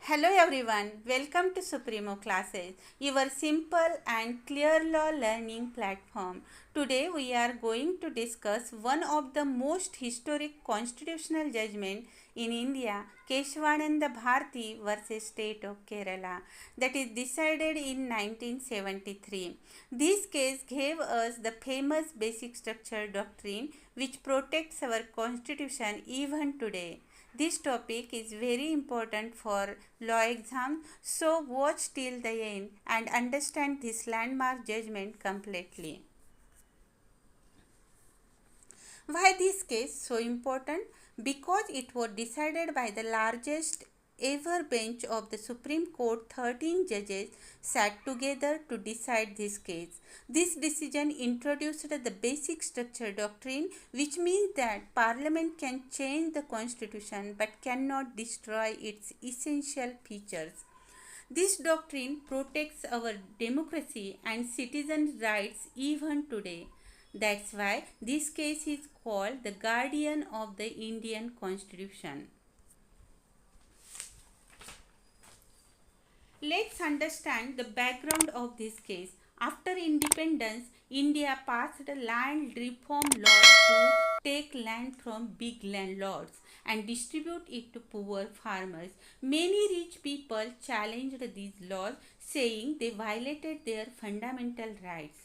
Hello everyone, welcome to Supremo Classes, your simple and clear law learning platform. Today we are going to discuss one of the most historic constitutional judgment in India, Kesavananda Bharati versus State of Kerala, that is decided in 1973. This case gave us the famous basic structure doctrine which protects our constitution even today. This topic is very important for law exam, so watch till the end and understand this landmark judgment completely. Why this case so important? Because it was decided by the largest ever bench of the Supreme Court. 13 judges sat together to decide this case. This decision introduced the basic structure doctrine, which means that Parliament can change the constitution but cannot destroy its essential features. This doctrine protects our democracy and citizens' rights even today. That's why this case is called the guardian of the Indian Constitution. Let's understand the background of this case. After independence, India passed a land reform law to take land from big landlords and distribute it to poor farmers. Many rich people challenged these laws, saying they violated their fundamental rights.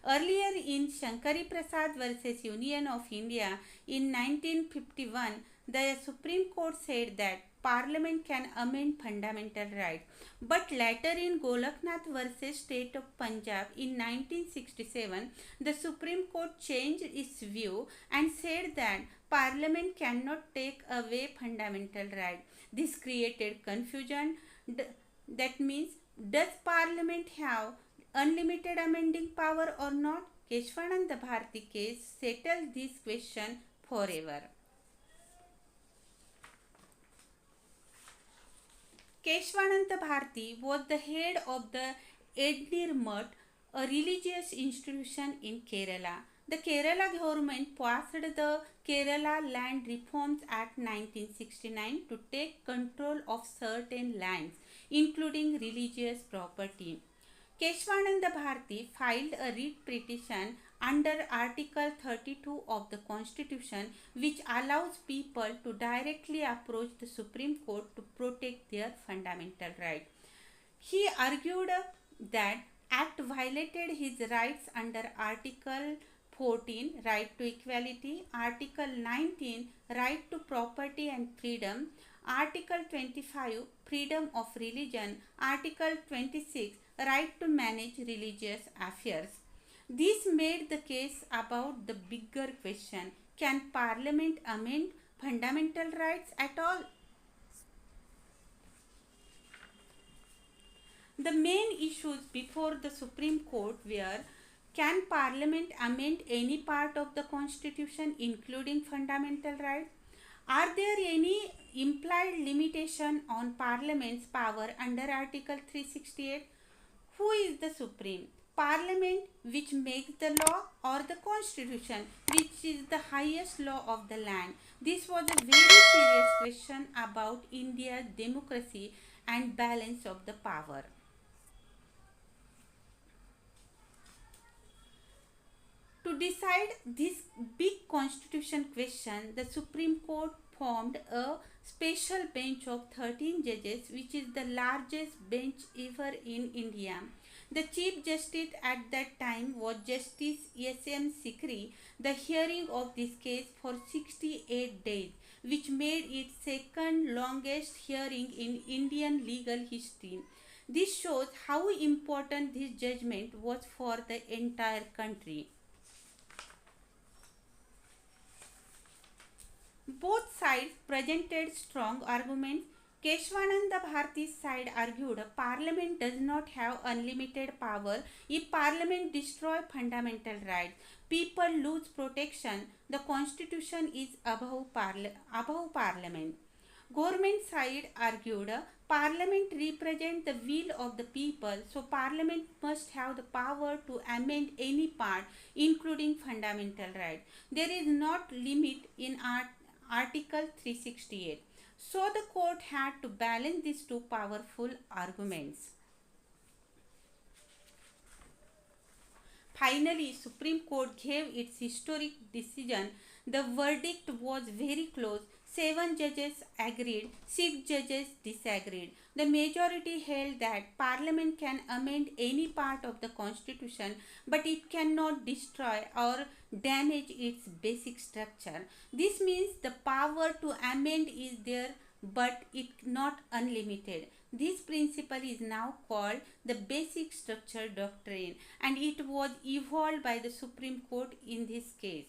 Earlier in Shankari Prasad versus Union of India in 1951, the Supreme Court said that Parliament can amend fundamental rights. But later in Golaknath versus State of Punjab in 1967, the Supreme Court changed its view and said that Parliament cannot take away fundamental rights. This created confusion. That means, does Parliament have unlimited amending power or not? Kesavananda Bharati case settled this question forever. Kesavananda Bharati was the head of the 𝙤𝙤𝙬𝙬𝙬, a religious institution in Kerala. The Kerala government passed the Kerala Land Reforms Act 1969 to take control of certain lands, including religious property. Kesavananda Bharati filed a writ petition under Article 32 of the Constitution, which allows people to directly approach the Supreme Court to protect their fundamental rights. He argued that Act violated his rights under Article 14, right to equality, Article 19, right to property and freedom, Article 25, freedom of religion, Article 26, right to manage religious affairs. This made the case about the bigger question: can Parliament amend fundamental rights at all? The main issues before the Supreme Court were: can Parliament amend any part of the Constitution, including fundamental rights? Are there any implied limitation on Parliament's power under Article 368? Who is the Supreme? Parliament, which makes the law, or the Constitution, which is the highest law of the land? This was a very serious question about India's democracy and balance of the power. To decide this big constitution question, the Supreme Court formed a special bench of 13 judges, which is the largest bench ever in India. The Chief Justice at that time was Justice S.M. Sikri. The hearing of this case for 68 days, which made it second longest hearing in Indian legal history. This shows how important this judgment was for the entire country. Both sides presented strong arguments. Kesavananda Bharati's side argued Parliament does not have unlimited power. If Parliament destroys fundamental rights, people lose protection. The Constitution is above Parliament. Government side argued Parliament represents the will of the people, so Parliament must have the power to amend any part, including fundamental rights. There is not limit in Article 368. So the court had to balance these two powerful arguments. Finally, Supreme Court gave its historic decision. The verdict was very close. 7 judges agreed, 6 judges disagreed. The majority held that Parliament can amend any part of the Constitution, but it cannot destroy or damage its basic structure. This means the power to amend is there, but it not unlimited. This principle is now called the basic structure doctrine, and it was evolved by the Supreme Court in this case.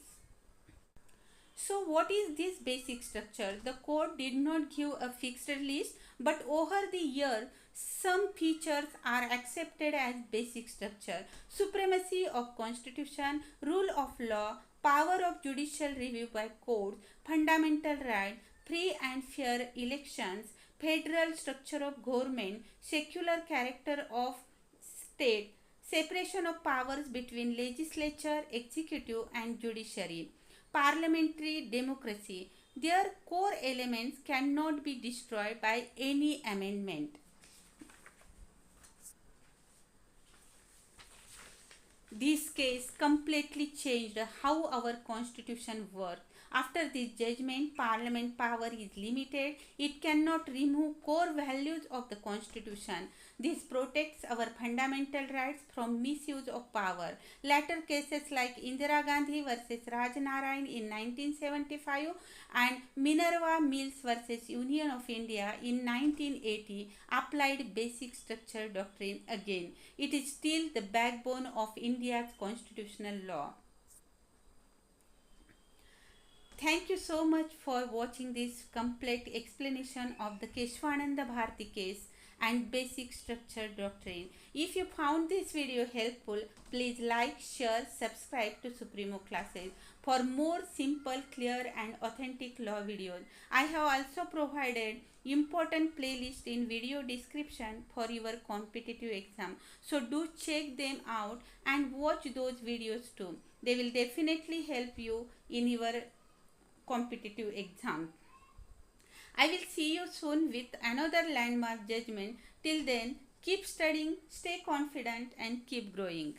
So what is this basic structure? The court did not give a fixed list, but over the year some features are accepted as basic structure: supremacy of constitution, rule of law, power of judicial review by courts, fundamental rights, free and fair elections, federal structure of government, secular character of state, separation of powers between legislature, executive and judiciary, parliamentary democracy. Their core elements cannot be destroyed by any amendment. This case completely changed how our constitution works. After this judgment, Parliament power is limited. It cannot remove core values of the Constitution. This protects our fundamental rights from misuse of power. Later cases like Indira Gandhi versus Raj Narayan in 1975 and Minerva Mills versus Union of India in 1980 applied basic structure doctrine again. It is still the backbone of India's constitutional law. Thank you so much for watching this complete explanation of the Kesavananda Bharati case and basic structure doctrine. If you found this video helpful, please like, share, subscribe to Supremo Classes for more simple, clear and authentic law videos. I have also provided important playlist in video description for your competitive exam. So do check them out and watch those videos too. They will definitely help you in your competitive exam. I will see you soon with another landmark judgment. Till then, keep studying, stay confident and keep growing.